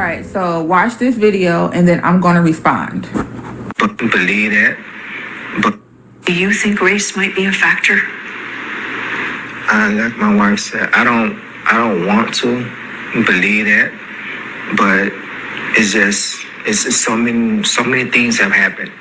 right, so watch this video and then I'm going to respond. Believe that. But do you think race might be a factor? Like my wife said, I don't want to believe that, but it's so many things have happened,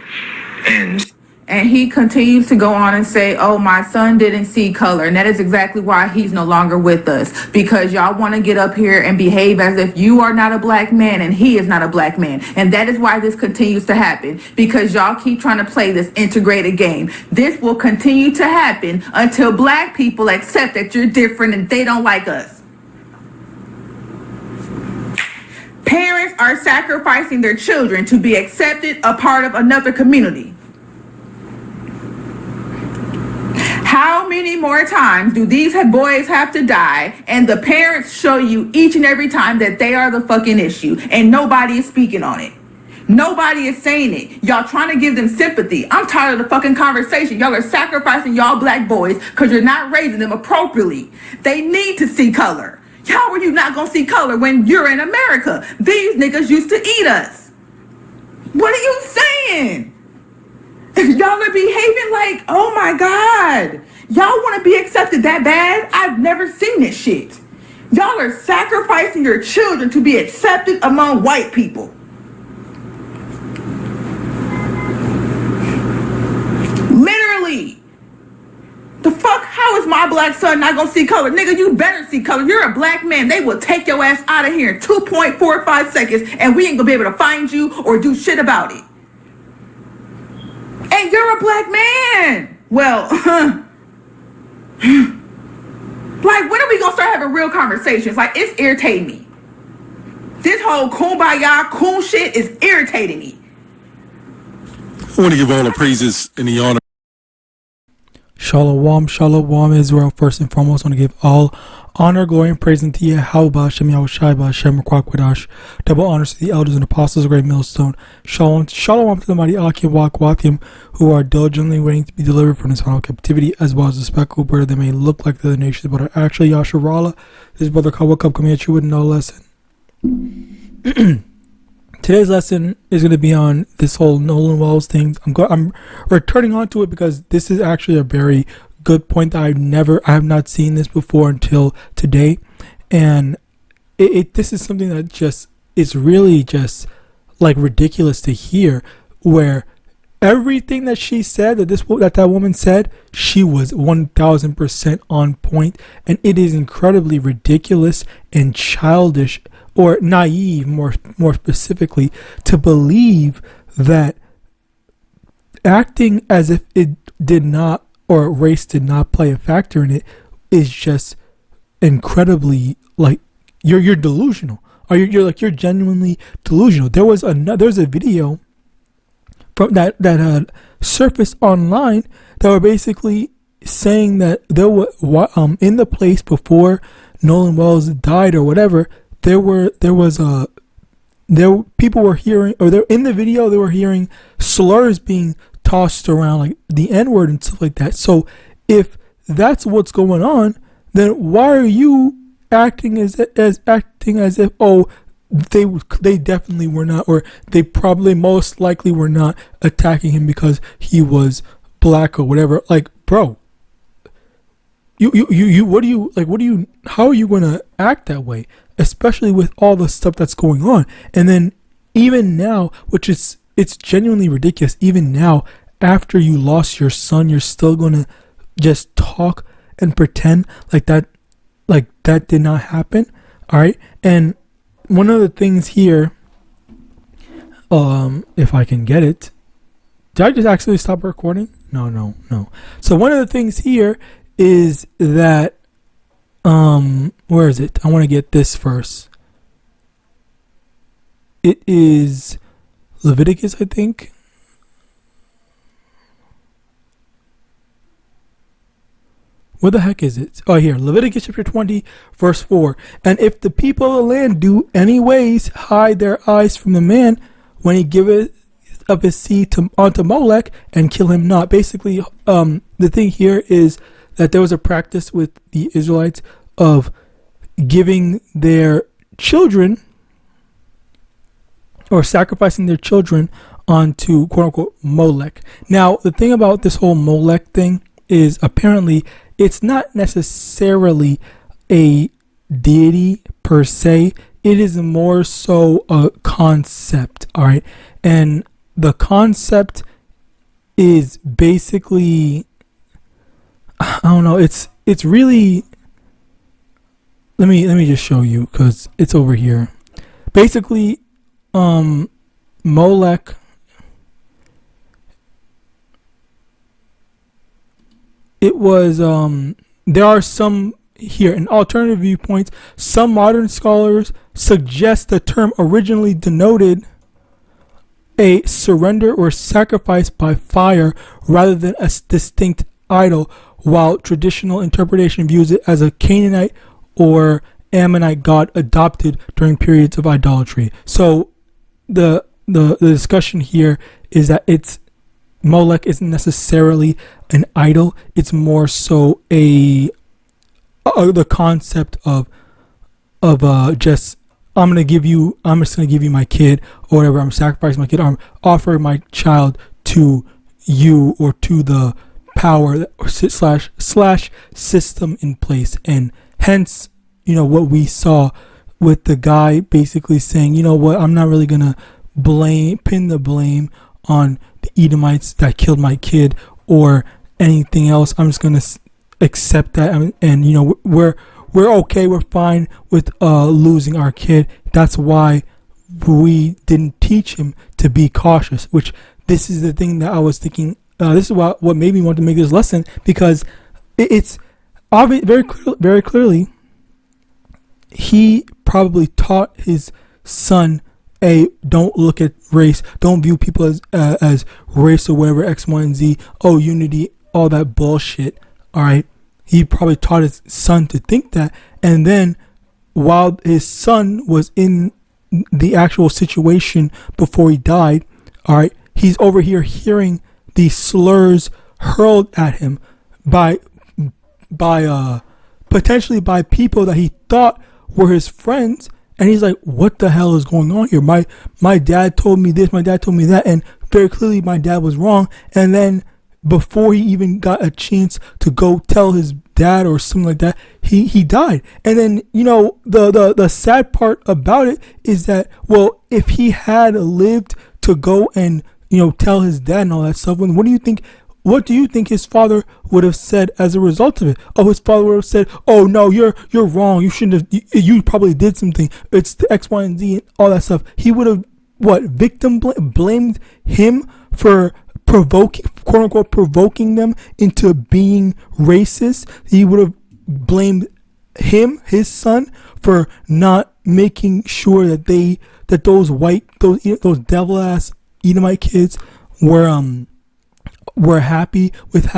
and he continues to go on and say, oh, my son didn't see color. And that is exactly why he's no longer with us. Because y'all want to get up here and behave as if you are not a black man and he is not a black man. And that is why this continues to happen. Because y'all keep trying to play this integrated game. This will continue to happen until black people accept that you're different and they don't like us. Parents are sacrificing their children to be accepted a part of another community. How many more times do these boys have to die and the parents show you each and every time that they are the fucking issue and nobody is speaking on it? Nobody is saying it. Y'all trying to give them sympathy. I'm tired of the fucking conversation. Y'all are sacrificing y'all black boys because you're not raising them appropriately. They need to see color. How are you not gonna see color when you're in America? These niggas used to eat us. What are you saying? Y'all are behaving like, oh my God. Y'all want to be accepted that bad? I've never seen this shit. Y'all are sacrificing your children to be accepted among white people. Literally. The fuck? How is my black son not gonna see color? Nigga, you better see color. You're a black man. They will take your ass out of here in 2.45 seconds and we ain't gonna be able to find you or do shit about it. And you're a black man. Well, like, when are we gonna start having real conversations? Like, it's irritating me. This whole kumbaya cool shit is irritating me. I want to give all the praises and the honor. Shalom, shalom, Israel. First and foremost, I want to give all honor, glory, and praise unto YAHAWAH, YAHAWASHI, double honors to the elders and apostles of Great Millstone. Shalom to the mighty GUATEMALANS who are diligently waiting to be delivered from this final captivity, as well as the speckled bird that may look like the other nations, but are actually Yasharala. This brother Kawakub coming at you with no lesson. Today's lesson is going to be on this whole Nolan Wells thing. I'm returning on to it because this is actually a very good point that I have not seen this before until today, and this is something that just is really just like ridiculous to hear, where everything that she said, that woman said, she was 1000% on point, and it is incredibly ridiculous and childish, or naive more specifically, to believe that acting as if it did not, or race did not play a factor in it, is just incredibly, like, you're delusional, or you're genuinely delusional. There's a video from that surfaced online that were basically saying that there were in the place before Nolan Wells died or whatever, people were hearing, or they're in the video, they were hearing slurs being tossed around, like the N-word and stuff like that. So if that's what's going on, then why are you acting as if oh, they definitely were not, or they probably most likely were not attacking him because he was black or whatever? Like, bro, how are you gonna act that way, especially with all the stuff that's going on? And then even now, it's genuinely ridiculous, even now, after you lost your son, you're still gonna just talk and pretend like that did not happen. All right. And one of the things here, if I can get it, did I just actually stop recording? No. So one of the things here is that, where is it? I want to get this first. It is Leviticus, I think. Where the heck is it? Oh, here. Leviticus chapter 20, verse 4. And if the people of the land do anyways hide their eyes from the man when he giveth of his seed unto Molech, and kill him not. Basically, the thing here is that there was a practice with the Israelites of giving their children or sacrificing their children onto quote unquote Molech. Now, the thing about this whole Molech thing is apparently it's not necessarily a deity per se. It is more so a concept, all right? And the concept is basically, I don't know, it's really, let me just show you because it's over here. Basically, Molech, it was there are some here in alternative viewpoints. Some modern scholars suggest the term originally denoted a surrender or sacrifice by fire rather than a distinct idol, while traditional interpretation views it as a Canaanite or Ammonite god adopted during periods of idolatry. So the discussion here is that it's Molech isn't necessarily an idol. It's more so the concept of just I'm just gonna give you my kid or whatever. I'm sacrificing my kid. I'm offering my child to you or to the power slash system in place, and hence what we saw with the guy basically saying, you know what, I'm not really gonna pin the blame on the Edomites that killed my kid or anything else. I'm just gonna accept that, and we're okay, we're fine with losing our kid. That's why we didn't teach him to be cautious, which this is the thing that I was thinking. This is what made me want to make this lesson, because it's obvious, very clearly he probably taught his son, don't look at race, don't view people as race or whatever, X, Y, and Z, unity, all that bullshit. All right, he probably taught his son to think that, and then while his son was in the actual situation before he died, all right, he's over here hearing these slurs hurled at him by potentially by people that he thought were his friends, and he's like, what the hell is going on here? My dad told me this, my dad told me that, and very clearly my dad was wrong. And then before he even got a chance to go tell his dad or something like that, he died. And then the sad part about it is that, well, if he had lived to go and tell his dad and all that stuff, what do you think his father would have said as a result of it? His father would have said, oh no, you're wrong, you shouldn't have, you probably did something, it's the X, Y, and Z and all that stuff. He would have blamed him for quote unquote provoking them into being racist. He would have blamed his son, for not making sure that those devil ass Edomite kids were happy with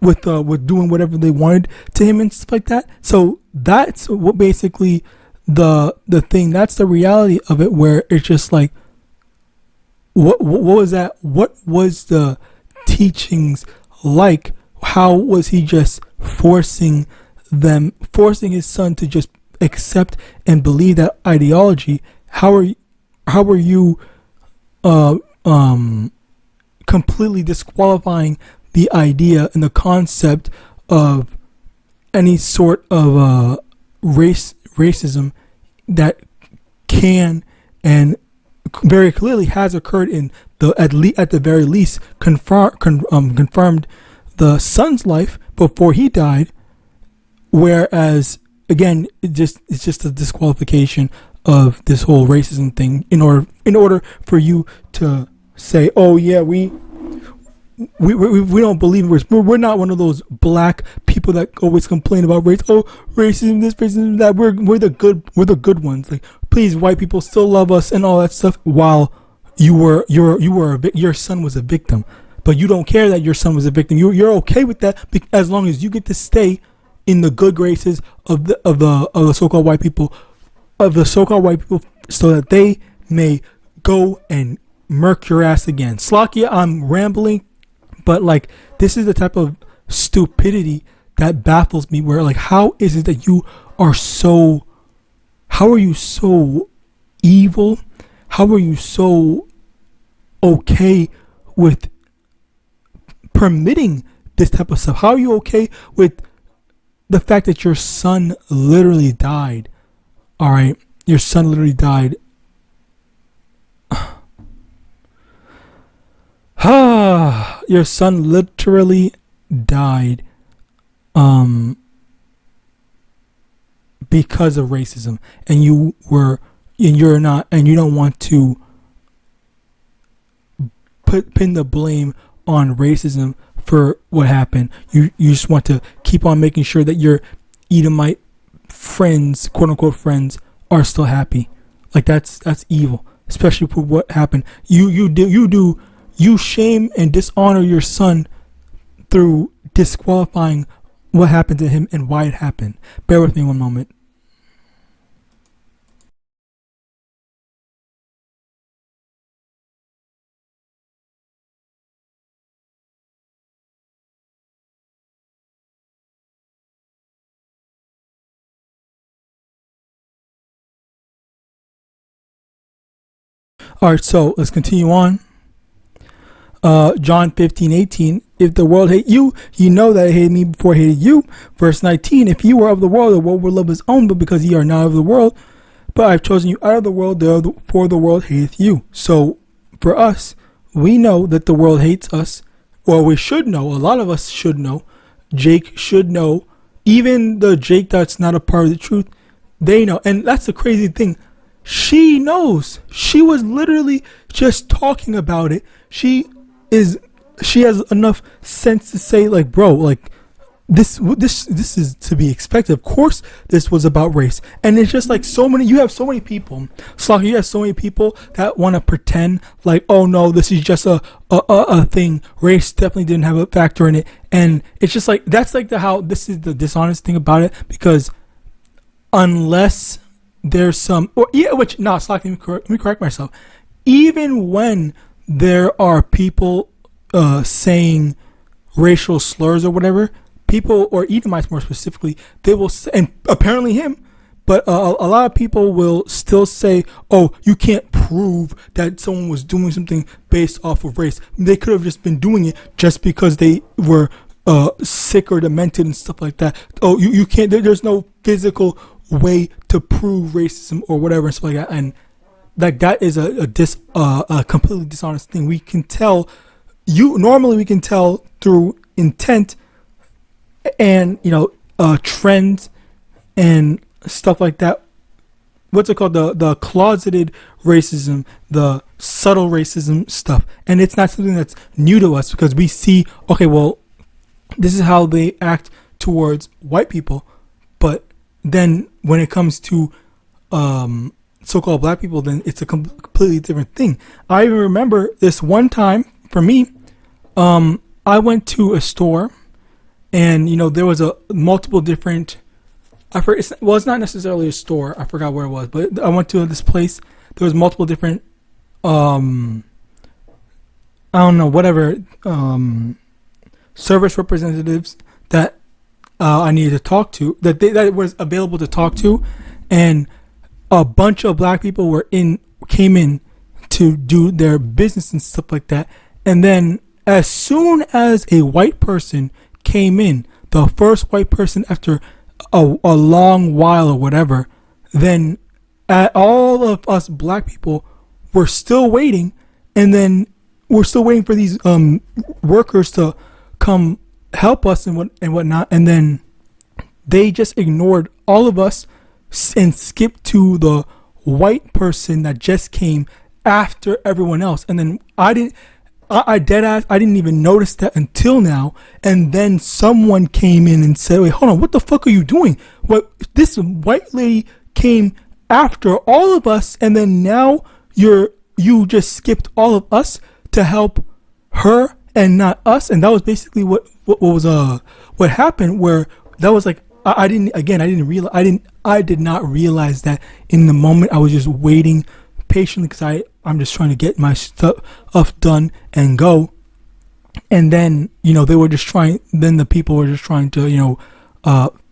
with doing whatever they wanted to him and stuff like that. So that's what basically the thing, that's the reality of it, where it's just like, what was that? What was the teachings like? How was he just forcing his son to just accept and believe that ideology? How are you completely disqualifying the idea and the concept of any sort of racism that can and very clearly has occurred in at the very least confirmed the son's life before he died, whereas again it's just a disqualification of this whole racism thing in order for you to say, oh yeah, we don't believe in race. We're not one of those black people that always complain about race. Oh, racism, this, racism, that. We're the good ones. Like, please, white people still love us and all that stuff. While your son was a victim, but you don't care that your son was a victim. You're okay with that as long as you get to stay in the good graces of the so-called white people, so that they may go and murk your ass again. Slakia, I'm rambling, but like, this is the type of stupidity that baffles me, where like, how is it that how are you so evil? how are you so okay with permitting this type of stuff? How are you okay with the fact that your son literally died? All right, your son literally died. Your son literally died because of racism, and you don't want to pin the blame on racism for what happened. You just want to keep on making sure that your Edomite friends, quote unquote friends, are still happy. Like that's evil, especially for what happened. You shame and dishonor your son through disqualifying what happened to him and why it happened. Bear with me one moment. All right, so let's continue on. John 15:18. If the world hate you, you know that it hated me before it hated you. Verse 19. If you were of the world would love his own, but because ye are not of the world, but I've chosen you out of the world, therefore the world hateth you. So for us, we know that the world hates us, or we should know. A lot of us should know. Jake should know. Even the Jake that's not a part of the truth, they know. And that's the crazy thing. She knows. She was literally just talking about it. She has enough sense to say, like, bro, like this is to be expected. Of course this was about race. And it's just like you have so many people that want to pretend like, oh no, this is just a thing. Race definitely didn't have a factor in it. And it's just like, that's like how this is the dishonest thing about it, because unless there's some, let me correct myself. Even when there are people saying racial slurs or whatever, people, or Edomites more specifically, they will say, and apparently him, but a lot of people will still say, oh, you can't prove that someone was doing something based off of race. They could have just been doing it just because they were sick or demented and stuff like that. Oh, you can't, there's no physical way to prove racism or whatever and stuff like that. And that is a completely dishonest thing. We can tell, normally we can tell through intent and trends and stuff like that. What's it called? The closeted racism, the subtle racism stuff. And it's not something that's new to us, because we see, okay, well, this is how they act towards white people. But then when it comes to so-called black people, then it's a completely different thing. I even remember this one time for me, I went to a store, and there was multiple different, it's not necessarily a store, I forgot where it was, but I went to this place. There was multiple different service representatives that I needed to talk to, that was available to talk to, and a bunch of black people came in to do their business and stuff like that. And then as soon as a white person came in, the first white person after a long while or whatever, then all of us black people were still waiting, and then we're still waiting for these workers to come help us and whatnot, and then they just ignored all of us and skipped to the white person that just came after everyone else. And then I didn't even notice that until now. And then someone came in and said, wait, hold on, what the fuck are you doing? What, this white lady came after all of us, and then now you just skipped all of us to help her and not us. And that was basically what happened, where that was like, I did not realize that in the moment. I was just waiting patiently because I'm just trying to get my stuff done and go. And then, they were just trying, then the people were just trying to,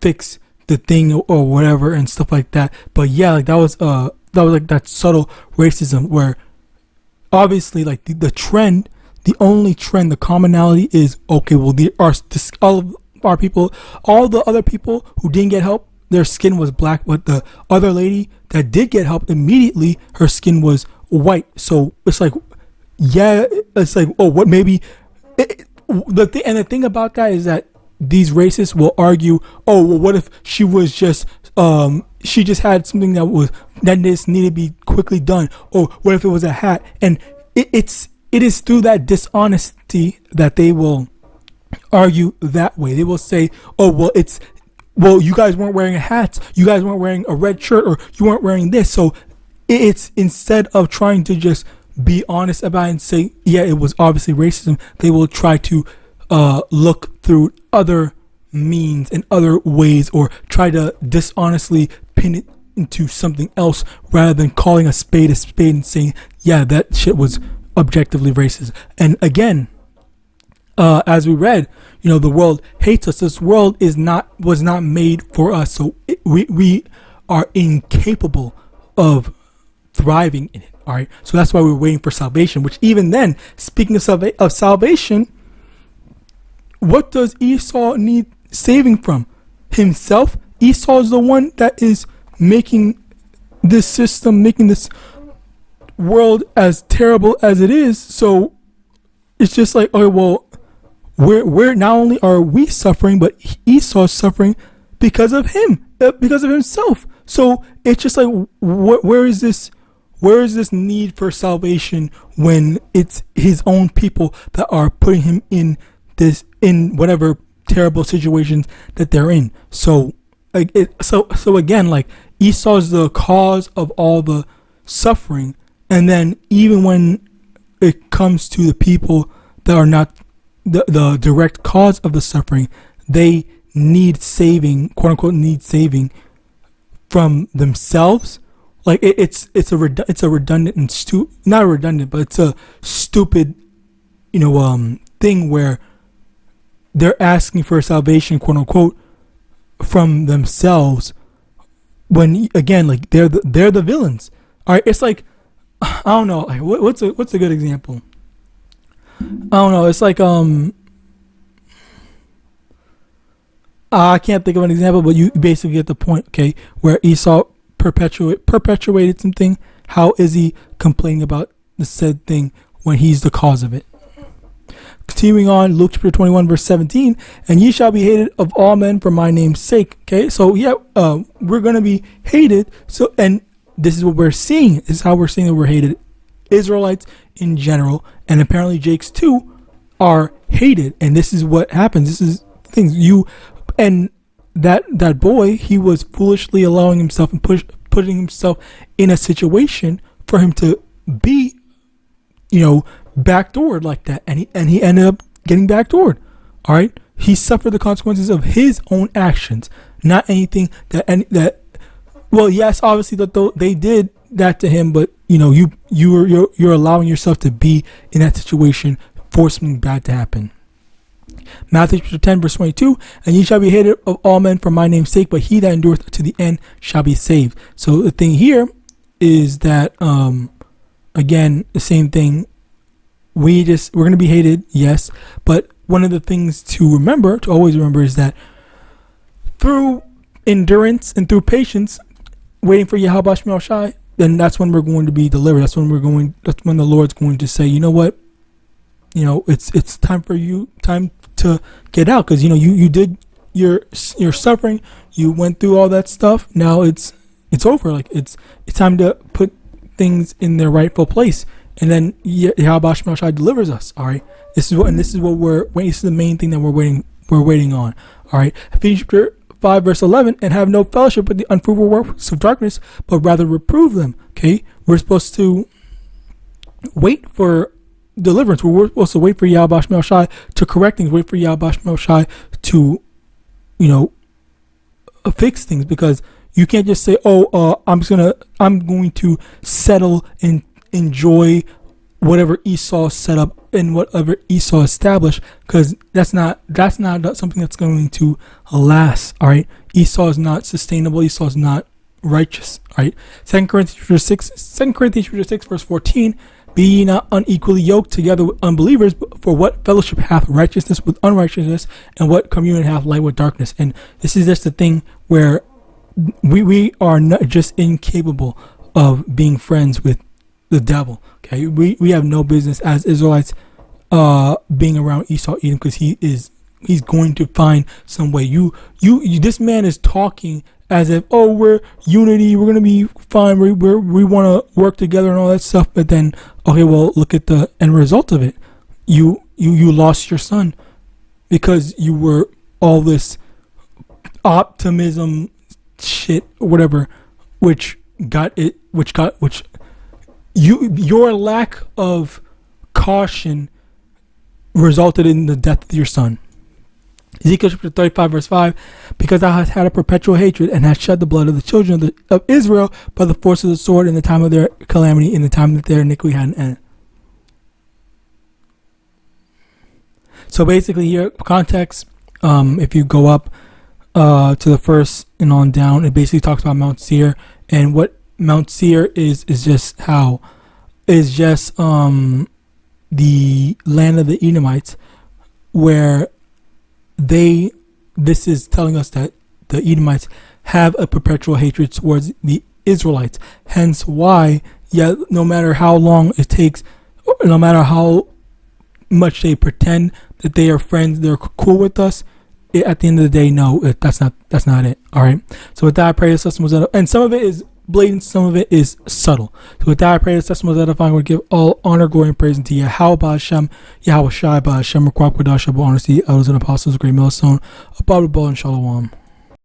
fix the thing or whatever and stuff like that. But yeah, like that like that subtle racism where obviously like the trend, the only trend, the commonality is okay. Well, all of our people, all the other people who didn't get help, their skin was black, but the other lady that did get help immediately, her skin was white. So it's like, yeah, it's like, oh, what maybe the thing about that is that these racists will argue, oh, well, what if she was just she just had something that just needed to be quickly done, or what if it was a hat? And it is through that dishonesty that they will argue that way. They will say, oh, well, you guys weren't wearing hats, you guys weren't wearing a red shirt, or you weren't wearing this. So it's instead of trying to just be honest about it and say, yeah, it was obviously racism, they will try to look through other means and other ways, or try to dishonestly pin it into something else rather than calling a spade and saying, yeah, that shit was objectively racist. And again, as we read, the world hates us. This world was not made for us. So we are incapable of thriving in it. All right. So that's why we're waiting for salvation, which even then, speaking of salvation, what does Esau need saving from? Himself? Esau is the one that is making this system, making this world as terrible as it is. So it's just like, oh, well, we're not only are we suffering, but Esau's suffering because of him, because of himself. So it's just like, where is this need for salvation when it's his own people that are putting him in whatever terrible situations that they're in? So so again, like, Esau is the cause of all the suffering, and then even when it comes to the people that are not the direct cause of the suffering, they need saving, quote unquote, need saving from themselves. Like it's a redundant and not redundant, but it's a stupid, thing where they're asking for salvation, quote unquote, from themselves, when again, like, they're the villains. All right, it's like, I don't know, like, what's a good example? I don't know. It's like I can't think of an example, but you basically get the point. Okay, where Esau perpetuated something. How is he complaining about the said thing when he's the cause of it? Continuing on, Luke chapter 21 verse 17, and ye shall be hated of all men for my name's sake. Okay, so yeah, we're gonna be hated. So, and this is what we're seeing. This is how we're seeing that we're hated. Israelites in general, and apparently Jakes too, are hated. And this is what happens. This is things and that boy, he was foolishly allowing himself and putting himself in a situation for him to be, backdoored like that, and he ended up getting backdoored. All right, he suffered the consequences of his own actions, not anything that. Well, yes, obviously that they did that to him, but you're allowing yourself to be in that situation for something bad to happen. Matthew chapter 10 verse 22, and ye shall be hated of all men for my name's sake, but he that endureth to the end shall be saved. So the thing here is that again, the same thing. We're going to be hated, yes, but one of the things to always remember, is that through endurance and through patience, waiting for YAHAWASHI, then that's when we're going to be delivered. That's when the Lord's going to say, you know what, it's time to get out, because you did your suffering, you went through all that stuff. Now it's over. Like it's time to put things in their rightful place. And then YAHAWASHI delivers us. All right. This is the main thing that we're waiting on. All right. Ephesians chapter 5 verse 11, and have no fellowship with the unfruitful works of darkness, but rather reprove them. Okay. We're supposed to wait for deliverance. We're supposed to wait for YAHAWASHI to correct things. Wait for YAHAWASHI to, fix things, because you can't just say, I'm going to settle and enjoy whatever Esau set up and whatever Esau established, because that's not something that's going to last. All right, Esau is not sustainable. Esau is not righteous. Right? 2 Corinthians 6 verse 14. Be ye not unequally yoked together with unbelievers, but for what fellowship hath righteousness with unrighteousness, and what communion hath light with darkness? And this is just the thing where we are not just incapable of being friends with the devil. Okay, we have no business as Israelites being around Esau Edom, because he's going to find some way. This man is talking as if, oh, we're unity, we're gonna be fine, we want to work together and all that stuff. But then, okay, well, look at the end result of it. You lost your son because you were all this optimism shit, whatever, your lack of caution resulted in the death of your son. Ezekiel chapter 35 verse 5, because thou hast had a perpetual hatred and hast shed the blood of the children of Israel by the force of the sword in the time of their calamity, in the time that their iniquity had an end. So basically here, context, if you go up to the first and on down, it basically talks about Mount Seir, and what Mount Seir is just the land of the Edomites, where this is telling us that the Edomites have a perpetual hatred towards the Israelites. Hence why, no matter how long it takes, no matter how much they pretend that they are friends, they're cool with us, at the end of the day, no, that's not it. All right. So with that, I pray this lesson was edifying, and some of it is blatant, some of it is subtle. So with that, I pray this lesson was edifying. We give all honor, glory, and praise unto YAHAWAH, Hashem, YAHAWASHI, Hashem, Requaquadash, honor to the elders and apostles, great millstone, above the ball, and shalom.